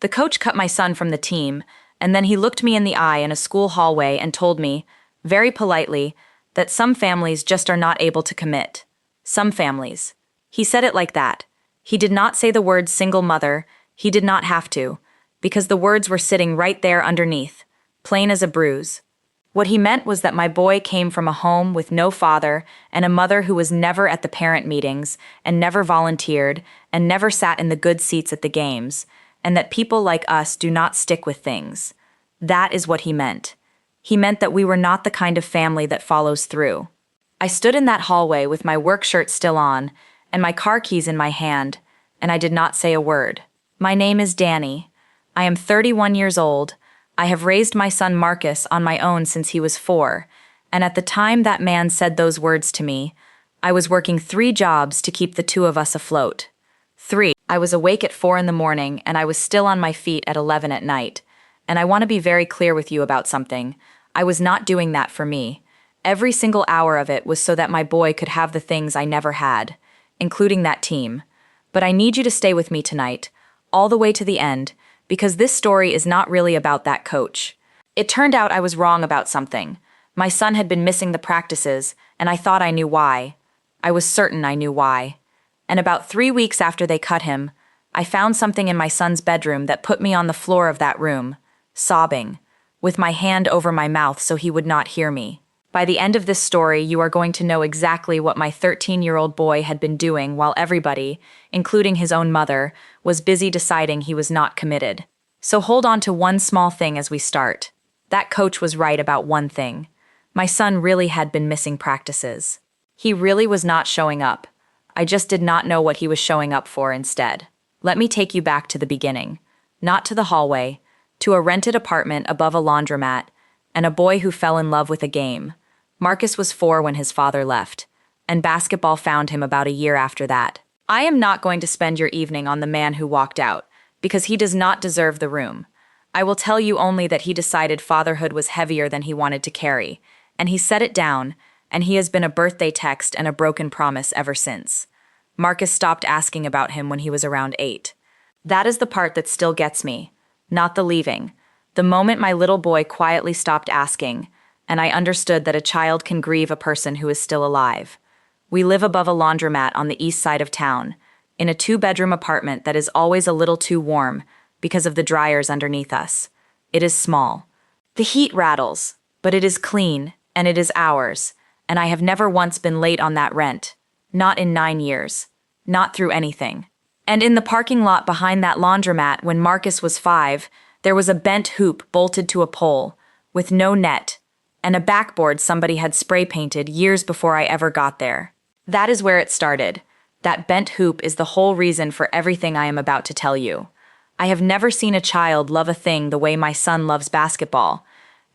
The coach cut my son from the team, and then he looked me in the eye in a school hallway and told me, very politely, that some families just are not able to commit. Some families. He said it like that. He did not say the word single mother. He did not have to, because the words were sitting right there underneath, plain as a bruise. What he meant was that my boy came from a home with no father and a mother who was never at the parent meetings and never volunteered and never sat in the good seats at the games, and that people like us do not stick with things. That is what he meant. He meant that we were not the kind of family that follows through. I stood in that hallway with my work shirt still on and my car keys in my hand, and I did not say a word. My name is Danny. I am 31 years old. I have raised my son Marcus on my own since he was 4, and at the time that man said those words to me, I was working 3 jobs to keep the 2 of us afloat. 3. I was awake at 4 in the morning, and I was still on my feet at 11 at night. And I want to be very clear with you about something. I was not doing that for me. Every single hour of it was so that my boy could have the things I never had, including that team. But I need you to stay with me tonight, all the way to the end, because this story is not really about that coach. It turned out I was wrong about something. My son had been missing the practices, and I thought I knew why. I was certain I knew why. And about 3 weeks after they cut him, I found something in my son's bedroom that put me on the floor of that room, sobbing, with my hand over my mouth so he would not hear me. By the end of this story, you are going to know exactly what my 13-year-old boy had been doing while everybody, including his own mother, was busy deciding he was not committed. So hold on to one small thing as we start. That coach was right about one thing. My son really had been missing practices. He really was not showing up. I just did not know what he was showing up for instead. Let me take you back to the beginning. Not to the hallway, to a rented apartment above a laundromat, and a boy who fell in love with a game. Marcus was 4 when his father left, and basketball found him about a year after that. I am not going to spend your evening on the man who walked out, because he does not deserve the room. I will tell you only that he decided fatherhood was heavier than he wanted to carry, and he set it down, and he has been a birthday text and a broken promise ever since. Marcus stopped asking about him when he was around 8. That is the part that still gets me, not the leaving. The moment my little boy quietly stopped asking, and I understood that a child can grieve a person who is still alive. We live above a laundromat on the east side of town, in a 2-bedroom apartment that is always a little too warm because of the dryers underneath us. It is small. The heat rattles, but it is clean, and it is ours, and I have never once been late on that rent. Not in 9 years. Not through anything. And in the parking lot behind that laundromat when Marcus was 5, there was a bent hoop bolted to a pole, with no net, and a backboard somebody had spray painted years before I ever got there. That is where it started. That bent hoop is the whole reason for everything I am about to tell you. I have never seen a child love a thing the way my son loves basketball,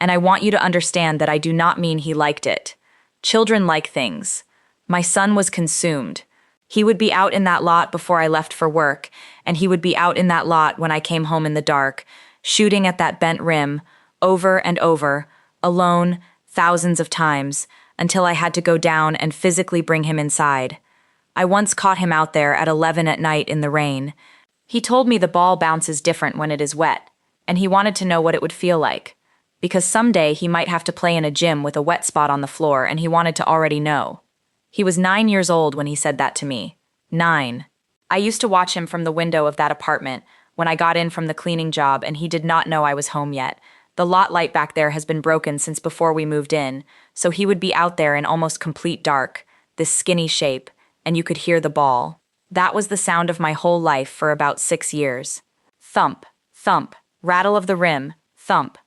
and I want you to understand that I do not mean he liked it. Children like things. My son was consumed. He would be out in that lot before I left for work, and he would be out in that lot when I came home in the dark, shooting at that bent rim, over and over, alone, thousands of times, until I had to go down and physically bring him inside. I once caught him out there at 11 at night in the rain. He told me the ball bounces different when it is wet, and he wanted to know what it would feel like, because someday he might have to play in a gym with a wet spot on the floor, and he wanted to already know. He was 9 years old when he said that to me. 9. I used to watch him from the window of that apartment when I got in from the cleaning job, and he did not know I was home yet. The lot light back there has been broken since before we moved in, so he would be out there in almost complete dark, this skinny shape, and you could hear the ball. That was the sound of my whole life for about 6 years. Thump, thump, rattle of the rim, thump.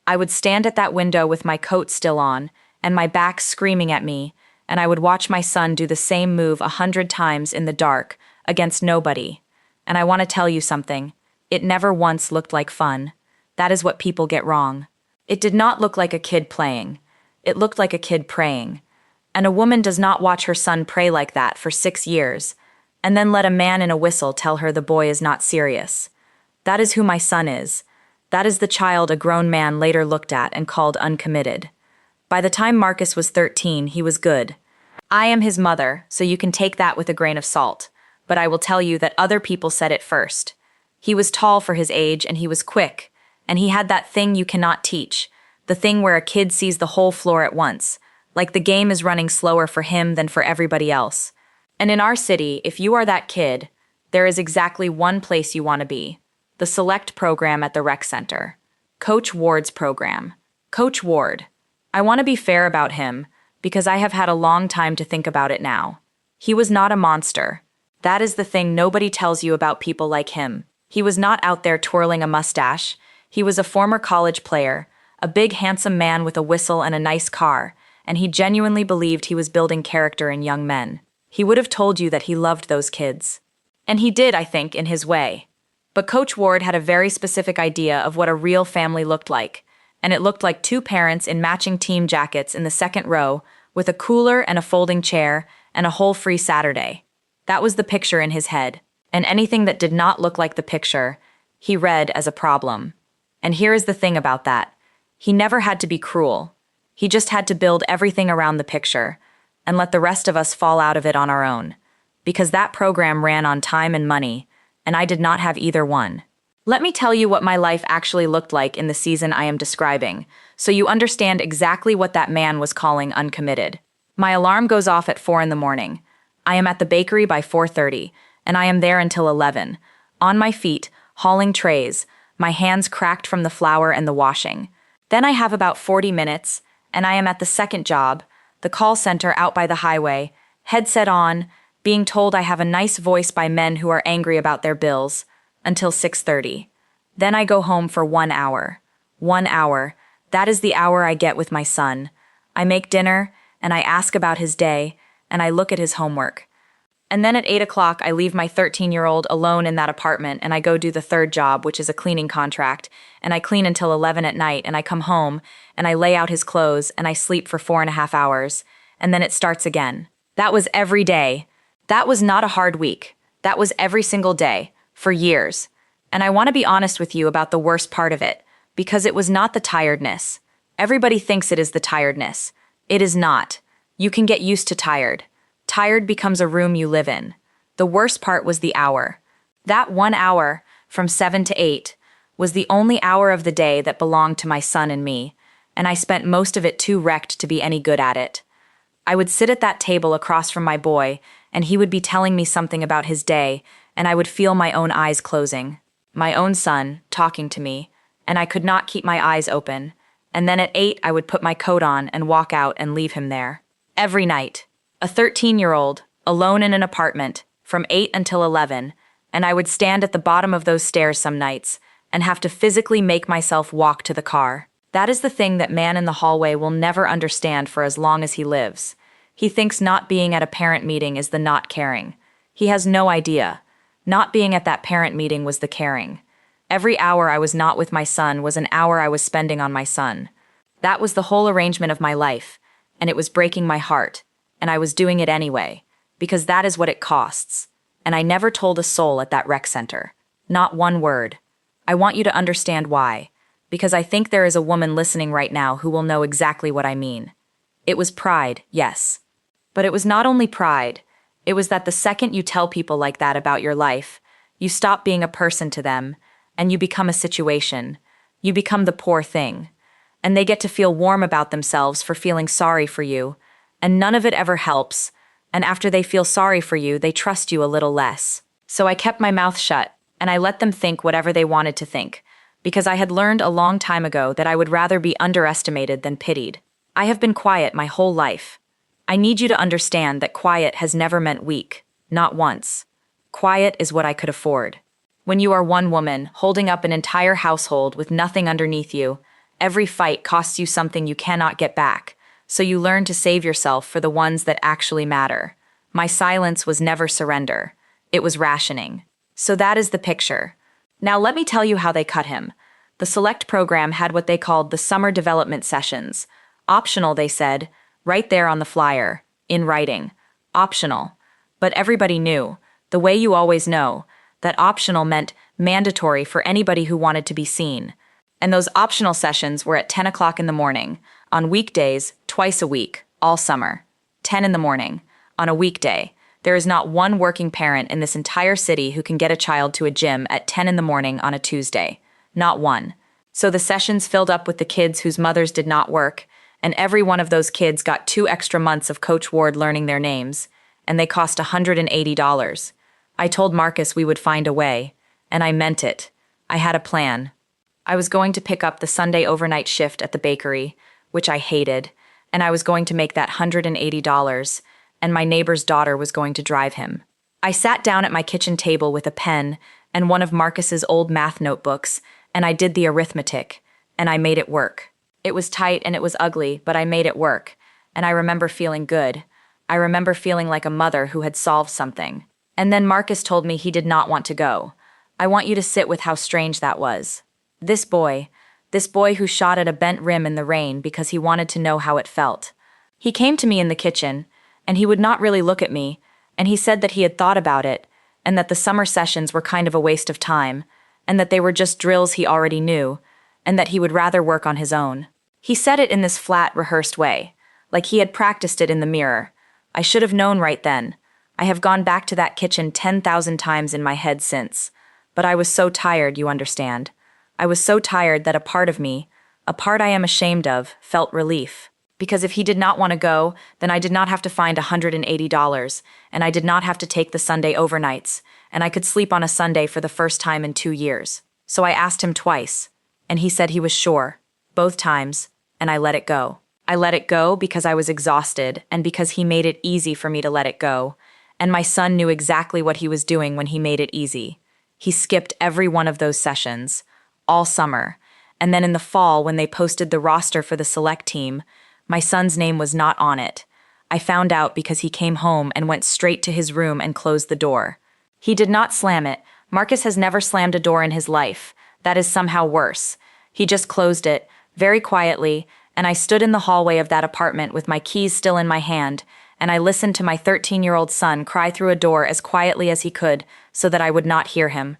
I would stand at that window with my coat still on, and my back screaming at me, and I would watch my son do the same move 100 times in the dark, against nobody. And I want to tell you something. It never once looked like fun. That is what people get wrong. It did not look like a kid playing. It looked like a kid praying. And a woman does not watch her son pray like that for 6 years, and then let a man in a whistle tell her the boy is not serious. That is who my son is. That is the child a grown man later looked at and called uncommitted. By the time Marcus was 13, he was good. I am his mother, so you can take that with a grain of salt, but I will tell you that other people said it first. He was tall for his age and he was quick, and he had that thing you cannot teach, the thing where a kid sees the whole floor at once, like the game is running slower for him than for everybody else. And in our city, if you are that kid, there is exactly one place you want to be: the select program at the rec center. Coach Ward's program. Coach Ward. I want to be fair about him, because I have had a long time to think about it now. He was not a monster. That is the thing nobody tells you about people like him. He was not out there twirling a mustache. He was a former college player, a big handsome man with a whistle and a nice car, and he genuinely believed he was building character in young men. He would have told you that he loved those kids. And he did, I think, in his way. But Coach Ward had a very specific idea of what a real family looked like, and it looked like two parents in matching team jackets in the second row, with a cooler and a folding chair and a whole free Saturday. That was the picture in his head, and anything that did not look like the picture, he read as a problem. And here is the thing about that. He never had to be cruel. He just had to build everything around the picture, and let the rest of us fall out of it on our own. Because that program ran on time and money, and I did not have either one. Let me tell you what my life actually looked like in the season I am describing, so you understand exactly what that man was calling uncommitted. My alarm goes off at 4 in the morning. I am at the bakery by 4:30, and I am there until 11, on my feet, hauling trays, my hands cracked from the flour and the washing. Then I have about 40 minutes, and I am at the second job, the call center out by the highway, headset on, being told I have a nice voice by men who are angry about their bills, until 6:30. Then I go home for 1 hour. 1 hour. That is the hour I get with my son. I make dinner, and I ask about his day, and I look at his homework. And then at 8 o'clock, I leave my 13-year-old alone in that apartment, and I go do the third job, which is a cleaning contract, and I clean until 11 at night, and I come home, and I lay out his clothes, and I sleep for 4.5 hours, and then it starts again. That was every day. That was not a hard week. That was every single day, for years. And I want to be honest with you about the worst part of it, because it was not the tiredness. Everybody thinks it is the tiredness. It is not. You can get used to tired. Tired becomes a room you live in. The worst part was the hour. That 1 hour, from 7 to 8, was the only hour of the day that belonged to my son and me, and I spent most of it too wrecked to be any good at it. I would sit at that table across from my boy, and he would be telling me something about his day, and I would feel my own eyes closing. My own son, talking to me, and I could not keep my eyes open. And then at 8, I would put my coat on and walk out and leave him there. Every night. A 13-year-old, alone in an apartment, from 8 until 11, and I would stand at the bottom of those stairs some nights and have to physically make myself walk to the car. That is the thing that man in the hallway will never understand for as long as he lives. He thinks not being at a parent meeting is the not caring. He has no idea. Not being at that parent meeting was the caring. Every hour I was not with my son was an hour I was spending on my son. That was the whole arrangement of my life, and it was breaking my heart. And I was doing it anyway, because that is what it costs. And I never told a soul at that rec center. Not one word. I want you to understand why, because I think there is a woman listening right now who will know exactly what I mean. It was pride, yes. But it was not only pride. It was that the second you tell people like that about your life, you stop being a person to them, and you become a situation. You become the poor thing. And they get to feel warm about themselves for feeling sorry for you, and none of it ever helps, and after they feel sorry for you, they trust you a little less. So I kept my mouth shut, and I let them think whatever they wanted to think, because I had learned a long time ago that I would rather be underestimated than pitied. I have been quiet my whole life. I need you to understand that quiet has never meant weak, not once. Quiet is what I could afford. When you are one woman, holding up an entire household with nothing underneath you, every fight costs you something you cannot get back. So you learn to save yourself for the ones that actually matter. My silence was never surrender. It was rationing. So that is the picture. Now let me tell you how they cut him. The select program had what they called the summer development sessions. Optional, they said, right there on the flyer, in writing. Optional. But everybody knew, the way you always know, that optional meant mandatory for anybody who wanted to be seen. And those optional sessions were at 10 o'clock in the morning, on weekdays, twice a week, all summer. 10 in the morning, on a weekday, There is not one working parent in this entire city who can get a child to a gym at 10 in the morning on a Tuesday. Not one. So the sessions filled up with the kids whose mothers did not work, and every one of those kids got 2 extra months of Coach Ward learning their names, and they cost $180. I told Marcus we would find a way, and I meant it. I had a plan. I was going to pick up the Sunday overnight shift at the bakery, which I hated, and I was going to make that $180, and my neighbor's daughter was going to drive him. I sat down at my kitchen table with a pen and one of Marcus's old math notebooks, and I did the arithmetic, and I made it work. It was tight and it was ugly, but I made it work, and I remember feeling good. I remember feeling like a mother who had solved something. And then Marcus told me he did not want to go. I want you to sit with how strange that was. This boy who shot at a bent rim in the rain because he wanted to know how it felt. He came to me in the kitchen, and he would not really look at me, and he said that he had thought about it, and that the summer sessions were kind of a waste of time, and that they were just drills he already knew, and that he would rather work on his own. He said it in this flat, rehearsed way, like he had practiced it in the mirror. I should have known right then. I have gone back to that kitchen 10,000 times in my head since, but I was so tired, you understand. I was so tired that a part of me, a part I am ashamed of, felt relief. Because if he did not want to go, then I did not have to find $180, and I did not have to take the Sunday overnights, and I could sleep on a Sunday for the first time in 2 years. So I asked him twice, and he said he was sure, both times, and I let it go. I let it go because I was exhausted, and because he made it easy for me to let it go, and my son knew exactly what he was doing when he made it easy. He skipped every one of those sessions, all summer, and then in the fall when they posted the roster for the select team, my son's name was not on it. I found out because he came home and went straight to his room and closed the door. He did not slam it. Marcus has never slammed a door in his life. That is somehow worse. He just closed it, very quietly, and I stood in the hallway of that apartment with my keys still in my hand, and I listened to my 13-year-old son cry through a door as quietly as he could so that I would not hear him.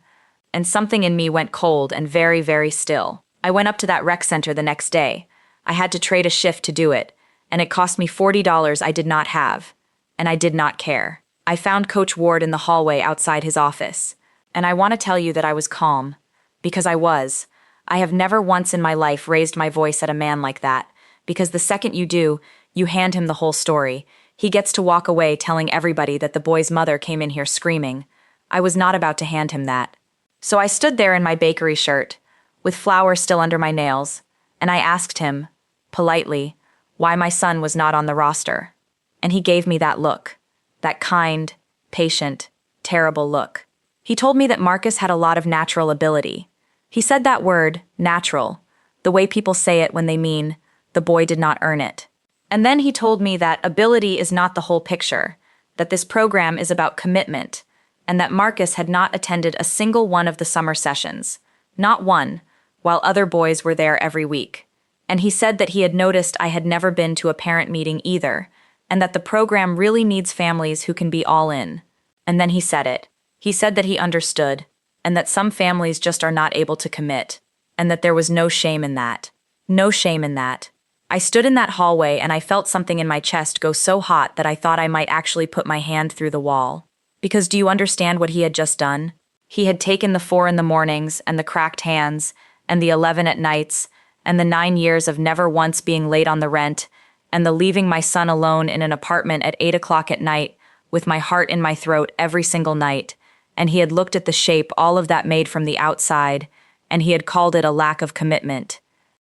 And something in me went cold and very, very still. I went up to that rec center the next day. I had to trade a shift to do it, and it cost me $40 I did not have, and I did not care. I found Coach Ward in the hallway outside his office, and I want to tell you that I was calm, because I was. I have never once in my life raised my voice at a man like that, because the second you do, you hand him the whole story. He gets to walk away telling everybody that the boy's mother came in here screaming. I was not about to hand him that. So I stood there in my bakery shirt, with flour still under my nails, and I asked him, politely, why my son was not on the roster. And he gave me that look, that kind, patient, terrible look. He told me that Marcus had a lot of natural ability. He said that word, natural, the way people say it when they mean, the boy did not earn it. And then he told me that ability is not the whole picture, that this program is about commitment, and that Marcus had not attended a single one of the summer sessions, not one, while other boys were there every week. And he said that he had noticed I had never been to a parent meeting either, and that the program really needs families who can be all in. And then he said it. He said that he understood, and that some families just are not able to commit, and that there was no shame in that. No shame in that. I stood in that hallway and I felt something in my chest go so hot that I thought I might actually put my hand through the wall. Because do you understand what he had just done? He had taken the 4 in the mornings and the cracked hands and the 11 at nights and the 9 years of never once being late on the rent and the leaving my son alone in an apartment at 8 o'clock at night with my heart in my throat every single night, and he had looked at the shape all of that made from the outside, and he had called it a lack of commitment.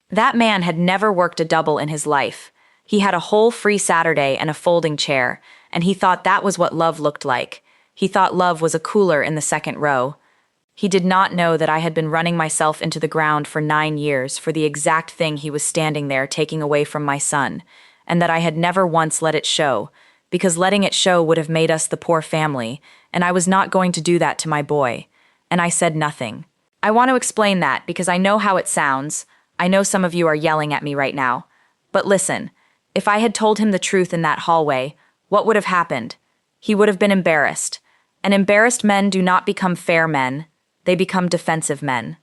That man had never worked a double in his life. He had a whole free Saturday and a folding chair, and he thought that was what love looked like. He thought love was a cooler in the second row. He did not know that I had been running myself into the ground for 9 years for the exact thing he was standing there taking away from my son, and that I had never once let it show, because letting it show would have made us the poor family, and I was not going to do that to my boy. And I said nothing. I want to explain that because I know how it sounds. I know some of you are yelling at me right now. But listen, if I had told him the truth in that hallway, what would have happened? He would have been embarrassed. And embarrassed men do not become fair men. They become defensive men.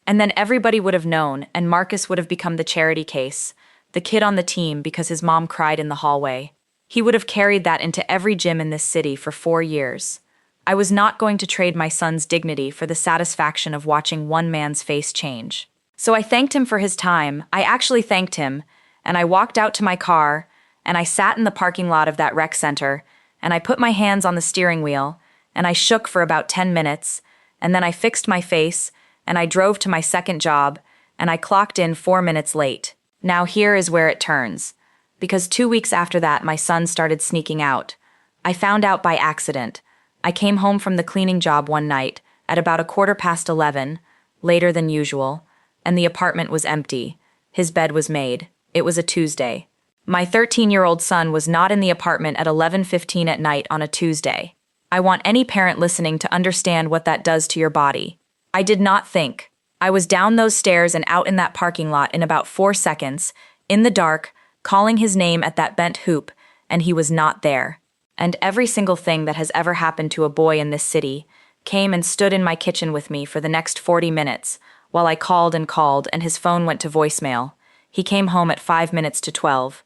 And then everybody would have known, and Marcus would have become the charity case, the kid on the team because his mom cried in the hallway. He would have carried that into every gym in this city for 4 years. I was not going to trade my son's dignity for the satisfaction of watching one man's face change. So I thanked him for his time. I actually thanked him, and I walked out to my car, and I sat in the parking lot of that rec center, and I put my hands on the steering wheel, and I shook for about 10 minutes, and then I fixed my face, and I drove to my second job, and I clocked in 4 minutes late. Now here is where it turns. Because 2 weeks after that, my son started sneaking out. I found out by accident. I came home from the cleaning job one night, at about 11:15, later than usual, and the apartment was empty. His bed was made. It was a Tuesday. My 13-year-old son was not in the apartment at 11:15 at night on a Tuesday. I want any parent listening to understand what that does to your body. I did not think. I was down those stairs and out in that parking lot in about 4 seconds, in the dark, calling his name at that bent hoop, and he was not there. And every single thing that has ever happened to a boy in this city came and stood in my kitchen with me for the next 40 minutes, while I called and his phone went to voicemail. He came home at 5 minutes to 12.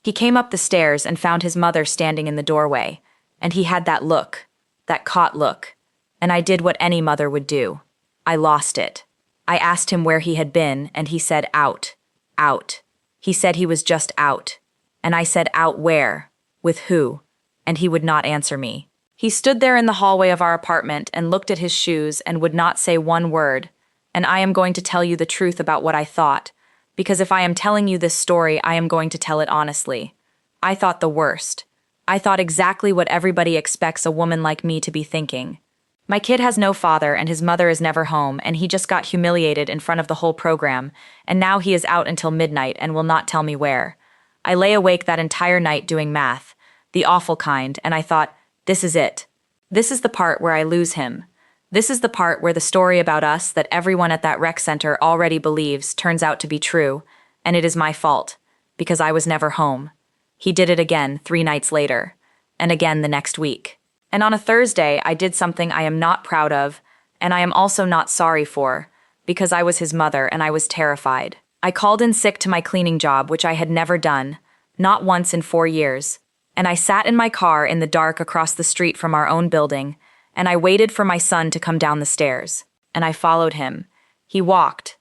He came up the stairs and found his mother standing in the doorway, and he had that look, that caught look. And I did what any mother would do. I lost it. I asked him where he had been, and he said out. Out. He said he was just out. And I said out where? With who? And he would not answer me. He stood there in the hallway of our apartment and looked at his shoes and would not say one word. And I am going to tell you the truth about what I thought, because if I am telling you this story, I am going to tell it honestly. I thought the worst. I thought exactly what everybody expects a woman like me to be thinking. My kid has no father and his mother is never home, and he just got humiliated in front of the whole program, and now he is out until midnight and will not tell me where. I lay awake that entire night doing math, the awful kind, and I thought, this is it. This is the part where I lose him. This is the part where the story about us that everyone at that rec center already believes turns out to be true, and it is my fault, because I was never home. He did it again 3 nights later, and again the next week. And on a Thursday, I did something I am not proud of, and I am also not sorry for, because I was his mother and I was terrified. I called in sick to my cleaning job, which I had never done, not once in 4 years, and I sat in my car in the dark across the street from our own building, and I waited for my son to come down the stairs, and I followed him. He walked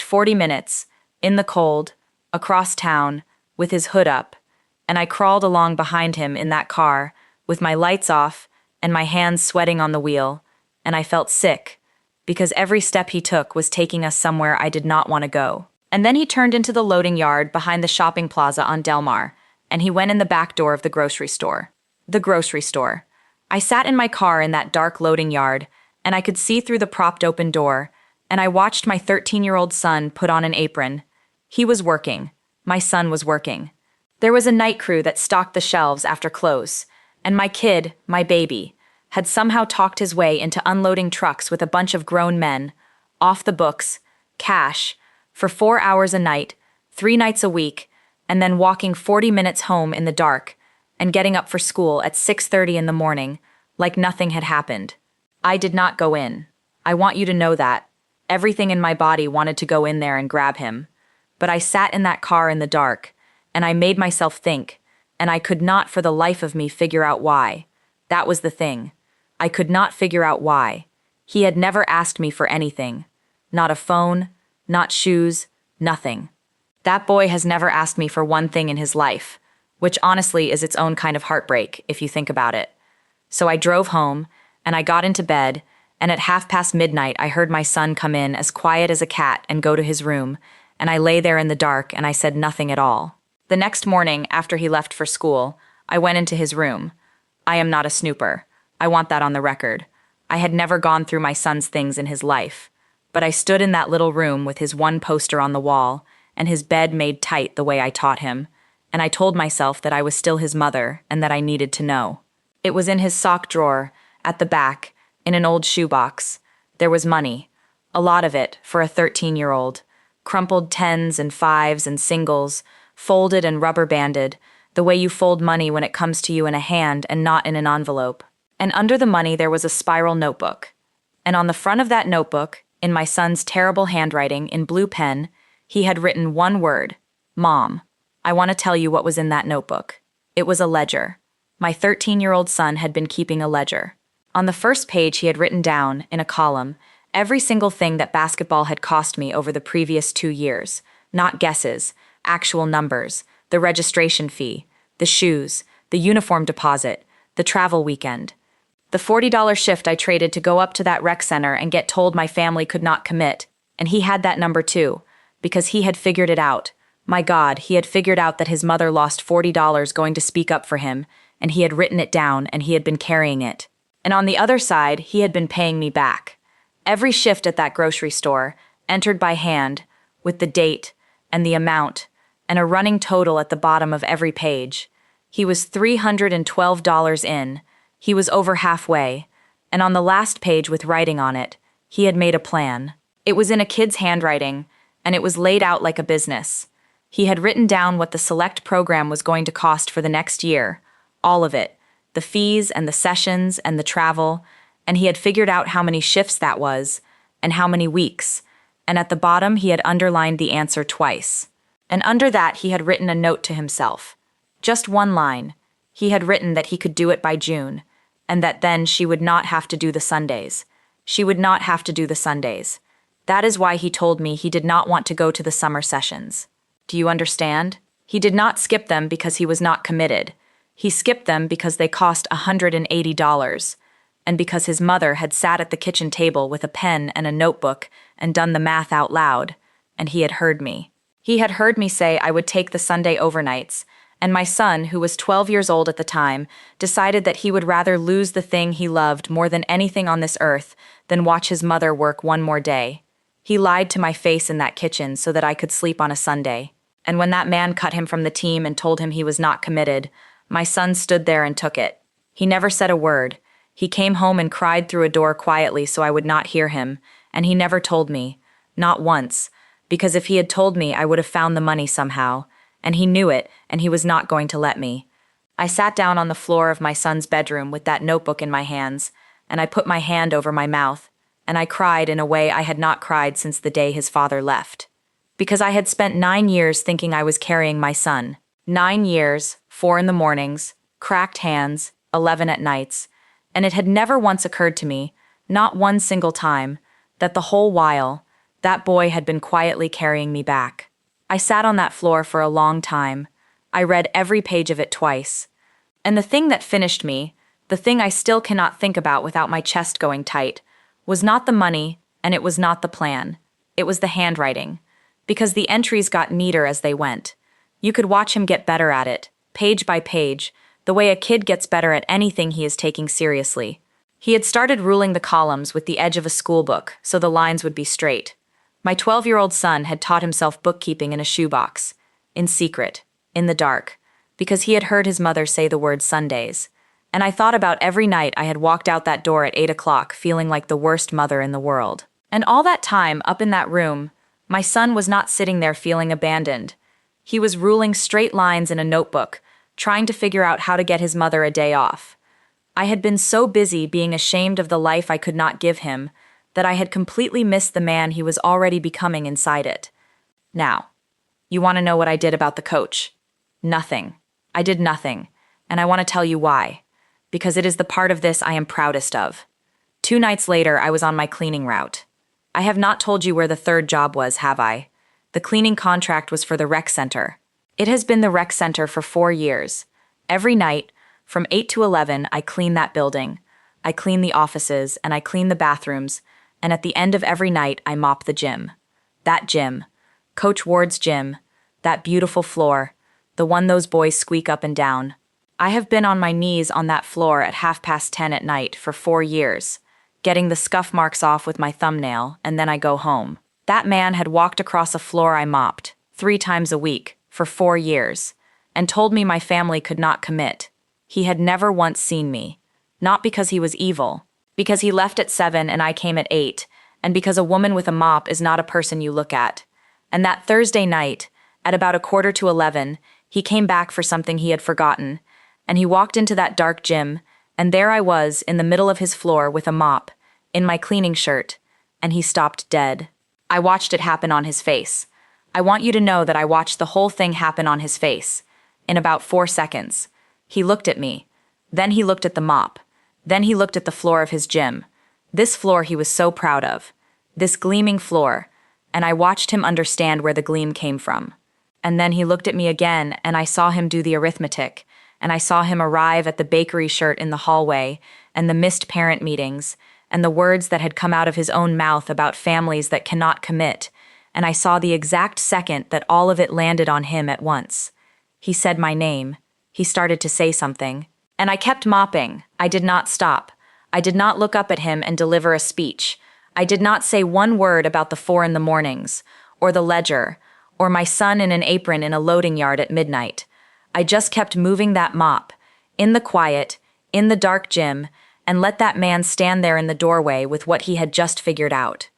40 minutes, in the cold, across town, with his hood up, and I crawled along behind him in that car, with my lights off and my hands sweating on the wheel, and I felt sick, because every step he took was taking us somewhere I did not want to go. And then he turned into the loading yard behind the shopping plaza on Del Mar, and he went in the back door of the grocery store. The grocery store. I sat in my car in that dark loading yard, and I could see through the propped open door, and I watched my 13-year-old son put on an apron. He was working. My son was working. There was a night crew that stocked the shelves after close, and my kid, my baby, had somehow talked his way into unloading trucks with a bunch of grown men, off the books, cash, for 4 hours a night, 3 nights a week, and then walking 40 minutes home in the dark, and getting up for school at 6:30 in the morning, like nothing had happened. I did not go in. I want you to know that. Everything in my body wanted to go in there and grab him. But I sat in that car in the dark, and I made myself think, and I could not for the life of me figure out why. That was the thing. I could not figure out why. He had never asked me for anything. Not a phone, not shoes, nothing. That boy has never asked me for one thing in his life, which honestly is its own kind of heartbreak, if you think about it. So I drove home, and I got into bed, and at midnight I heard my son come in as quiet as a cat and go to his room, and I lay there in the dark and I said nothing at all. The next morning, after he left for school, I went into his room. I am not a snooper. I want that on the record. I had never gone through my son's things in his life, but I stood in that little room with his one poster on the wall and his bed made tight the way I taught him, and I told myself that I was still his mother and that I needed to know. It was in his sock drawer, at the back, in an old shoebox. There was money, a lot of it for a 13-year-old, crumpled 10s and 5s and singles, folded and rubber banded, the way you fold money when it comes to you in a hand and not in an envelope. And under the money there was a spiral notebook. And on the front of that notebook, in my son's terrible handwriting in blue pen, he had written one word, Mom. I want to tell you what was in that notebook. It was a ledger. My 13-year-old son had been keeping a ledger. On the first page, he had written down, in a column, every single thing that basketball had cost me over the previous 2 years. Not guesses, actual numbers, the registration fee, the shoes, the uniform deposit, the travel weekend. The $40 shift I traded to go up to that rec center and get told my family could not commit, and he had that number too, because he had figured it out. My God, he had figured out that his mother lost $40 going to speak up for him, and he had written it down and he had been carrying it. And on the other side, he had been paying me back. Every shift at that grocery store, entered by hand, with the date and the amount, and a running total at the bottom of every page. He was $312 in. He was over halfway, and on the last page with writing on it, he had made a plan. It was in a kid's handwriting, and it was laid out like a business. He had written down what the select program was going to cost for the next year, all of it, the fees and the sessions and the travel, and he had figured out how many shifts that was, and how many weeks, and at the bottom he had underlined the answer twice. And under that he had written a note to himself. Just one line. He had written that he could do it by June, and that then she would not have to do the Sundays. She would not have to do the Sundays. That is why he told me he did not want to go to the summer sessions. Do you understand? He did not skip them because he was not committed. He skipped them because they cost $180, and because his mother had sat at the kitchen table with a pen and a notebook and done the math out loud, and he had heard me. He had heard me say I would take the Sunday overnights, and my son, who was 12 years old at the time, decided that he would rather lose the thing he loved more than anything on this earth than watch his mother work one more day. He lied to my face in that kitchen so that I could sleep on a Sunday. And when that man cut him from the team and told him he was not committed, my son stood there and took it. He never said a word. He came home and cried through a door quietly so I would not hear him, and he never told me, not once, because if he had told me I would have found the money somehow, and he knew it, and he was not going to let me. I sat down on the floor of my son's bedroom with that notebook in my hands, and I put my hand over my mouth, and I cried in a way I had not cried since the day his father left. Because I had spent 9 years thinking I was carrying my son. 9 years, 4 in the mornings, cracked hands, 11 at nights, and it had never once occurred to me, not one single time, that the whole while, that boy had been quietly carrying me back. I sat on that floor for a long time. I read every page of it twice. And the thing that finished me, the thing I still cannot think about without my chest going tight, was not the money, and it was not the plan. It was the handwriting. Because the entries got neater as they went. You could watch him get better at it, page by page, the way a kid gets better at anything he is taking seriously. He had started ruling the columns with the edge of a school book so the lines would be straight. My 12-year-old son had taught himself bookkeeping in a shoebox, in secret, in the dark, because he had heard his mother say the word Sundays. And I thought about every night I had walked out that door at 8 o'clock feeling like the worst mother in the world. And all that time, up in that room, my son was not sitting there feeling abandoned. He was ruling straight lines in a notebook, trying to figure out how to get his mother a day off. I had been so busy being ashamed of the life I could not give him that I had completely missed the man he was already becoming inside it. Now, you want to know what I did about the coach? Nothing. I did nothing, and I want to tell you why. Because it is the part of this I am proudest of. 2 nights later, I was on my cleaning route. I have not told you where the third job was, have I? The cleaning contract was for the rec center. It has been the rec center for 4 years. Every night, from 8 to 11, I clean that building. I clean the offices, and I clean the bathrooms, and at the end of every night, I mop the gym. That gym. Coach Ward's gym. That beautiful floor. The one those boys squeak up and down. I have been on my knees on that floor at 10:30 at night for 4 years, getting the scuff marks off with my thumbnail, and then I go home. That man had walked across a floor I mopped, 3 times a week, for 4 years, and told me my family could not commit. He had never once seen me. Not because he was evil, because he left at 7 and I came at 8, and because a woman with a mop is not a person you look at. And that Thursday night, at about 11:15, he came back for something he had forgotten, and he walked into that dark gym, and there I was in the middle of his floor with a mop, in my cleaning shirt, and he stopped dead. I watched it happen on his face. I want you to know that I watched the whole thing happen on his face, in about 4 seconds. He looked at me. Then he looked at the mop. Then he looked at the floor of his gym. This floor he was so proud of. This gleaming floor. And I watched him understand where the gleam came from. And then he looked at me again, and I saw him do the arithmetic, and I saw him arrive at the bakery shirt in the hallway, and the missed parent meetings, and the words that had come out of his own mouth about families that cannot commit, and I saw the exact second that all of it landed on him at once. He said my name. He started to say something. And I kept mopping. I did not stop. I did not look up at him and deliver a speech. I did not say one word about the 4 in the mornings, or the ledger, or my son in an apron in a loading yard at midnight. I just kept moving that mop, in the quiet, in the dark gym, and let that man stand there in the doorway with what he had just figured out.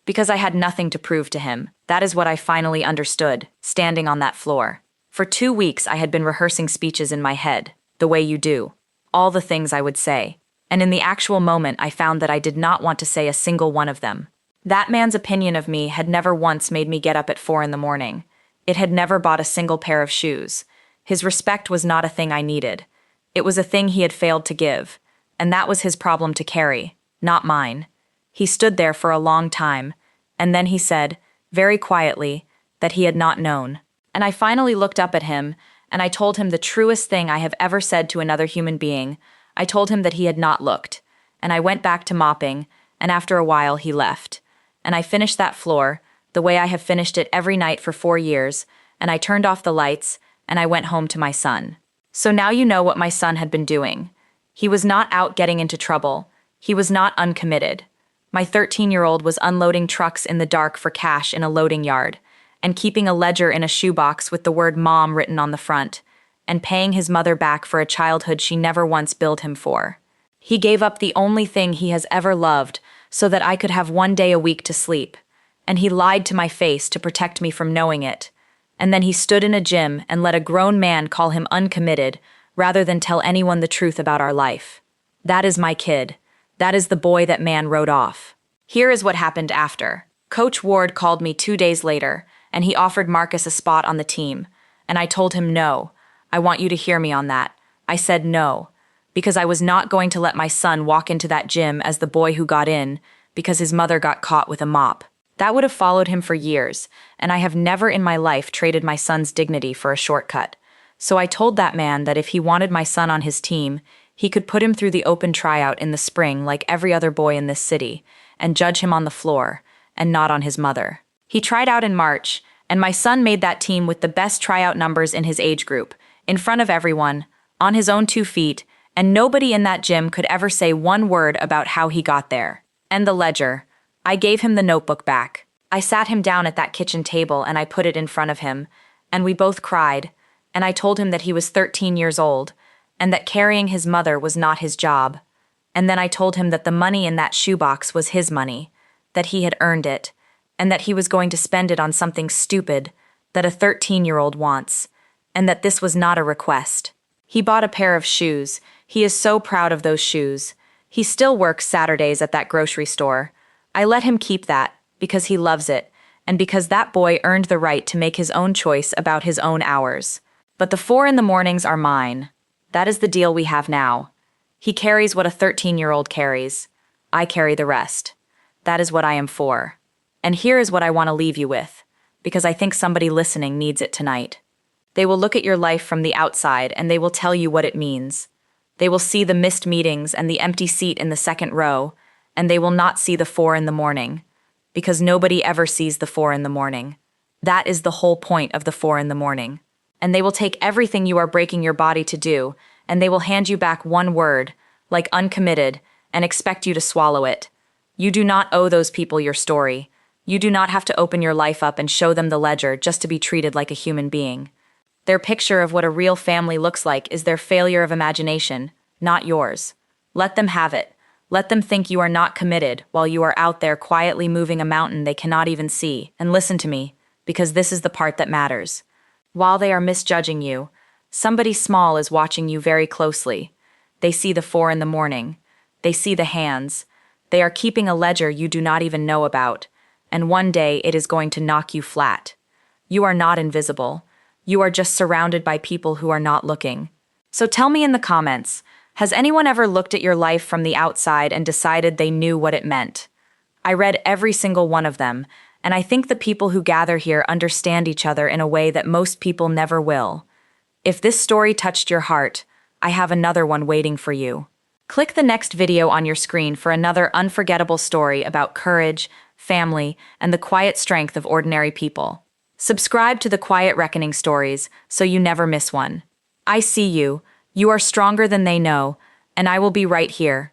Because I had nothing to prove to him. That is what I finally understood, standing on that floor. For 2 weeks I had been rehearsing speeches in my head, the way you do. All the things I would say. And in the actual moment I found that I did not want to say a single one of them. That man's opinion of me had never once made me get up at 4 in the morning. It had never bought a single pair of shoes. His respect was not a thing I needed. It was a thing he had failed to give. And that was his problem to carry, not mine. He stood there for a long time, and then he said, very quietly, that he had not known. And I finally looked up at him, and I told him the truest thing I have ever said to another human being. I told him that he had not looked, and I went back to mopping, and after a while he left. And I finished that floor, the way I have finished it every night for 4 years, and I turned off the lights, and I went home to my son. So now you know what my son had been doing. He was not out getting into trouble. He was not uncommitted. My 13-year-old was unloading trucks in the dark for cash in a loading yard, and keeping a ledger in a shoebox with the word mom written on the front, and paying his mother back for a childhood she never once billed him for. He gave up the only thing he has ever loved so that I could have 1 day a week to sleep, and he lied to my face to protect me from knowing it. And then he stood in a gym and let a grown man call him uncommitted rather than tell anyone the truth about our life. That is my kid. That is the boy that man wrote off. Here is what happened after. Coach Ward called me 2 days later, and he offered Marcus a spot on the team, and I told him no. I want you to hear me on that. I said no, because I was not going to let my son walk into that gym as the boy who got in because his mother got caught with a mop. That would have followed him for years, and I have never in my life traded my son's dignity for a shortcut. So I told that man that if he wanted my son on his team, he could put him through the open tryout in the spring like every other boy in this city, and judge him on the floor, and not on his mother. He tried out in March, and my son made that team with the best tryout numbers in his age group, in front of everyone, on his own 2 feet, and nobody in that gym could ever say one word about how he got there. And the ledger. I gave him the notebook back. I sat him down at that kitchen table and I put it in front of him, and we both cried, and I told him that he was 13 years old, and that carrying his mother was not his job. And then I told him that the money in that shoebox was his money, that he had earned it, and that he was going to spend it on something stupid that a 13-year-old wants, and that this was not a request. He bought a pair of shoes. He is so proud of those shoes. He still works Saturdays at that grocery store. I let him keep that because he loves it, and because that boy earned the right to make his own choice about his own hours. But the 4 in the mornings are mine. That is the deal we have now. He carries what a 13-year-old carries. I carry the rest. That is what I am for. And here is what I want to leave you with, because I think somebody listening needs it tonight. They will look at your life from the outside and they will tell you what it means. They will see the missed meetings and the empty seat in the second row, and they will not see the 4 in the morning, because nobody ever sees the 4 in the morning. That is the whole point of the 4 in the morning. And they will take everything you are breaking your body to do, and they will hand you back one word, like uncommitted, and expect you to swallow it. You do not owe those people your story. You do not have to open your life up and show them the ledger just to be treated like a human being. Their picture of what a real family looks like is their failure of imagination, not yours. Let them have it. Let them think you are not committed while you are out there quietly moving a mountain they cannot even see. And listen to me, because this is the part that matters. While they are misjudging you, somebody small is watching you very closely. They see the 4 in the morning. They see the hands. They are keeping a ledger you do not even know about, and one day it is going to knock you flat. You are not invisible. You are just surrounded by people who are not looking. So tell me in the comments, has anyone ever looked at your life from the outside and decided they knew what it meant? I read every single one of them, and I think the people who gather here understand each other in a way that most people never will. If this story touched your heart, I have another one waiting for you. Click the next video on your screen for another unforgettable story about courage, family, and the quiet strength of ordinary people. Subscribe to the Quiet Reckoning Stories so you never miss one. I see you, you are stronger than they know, and I will be right here,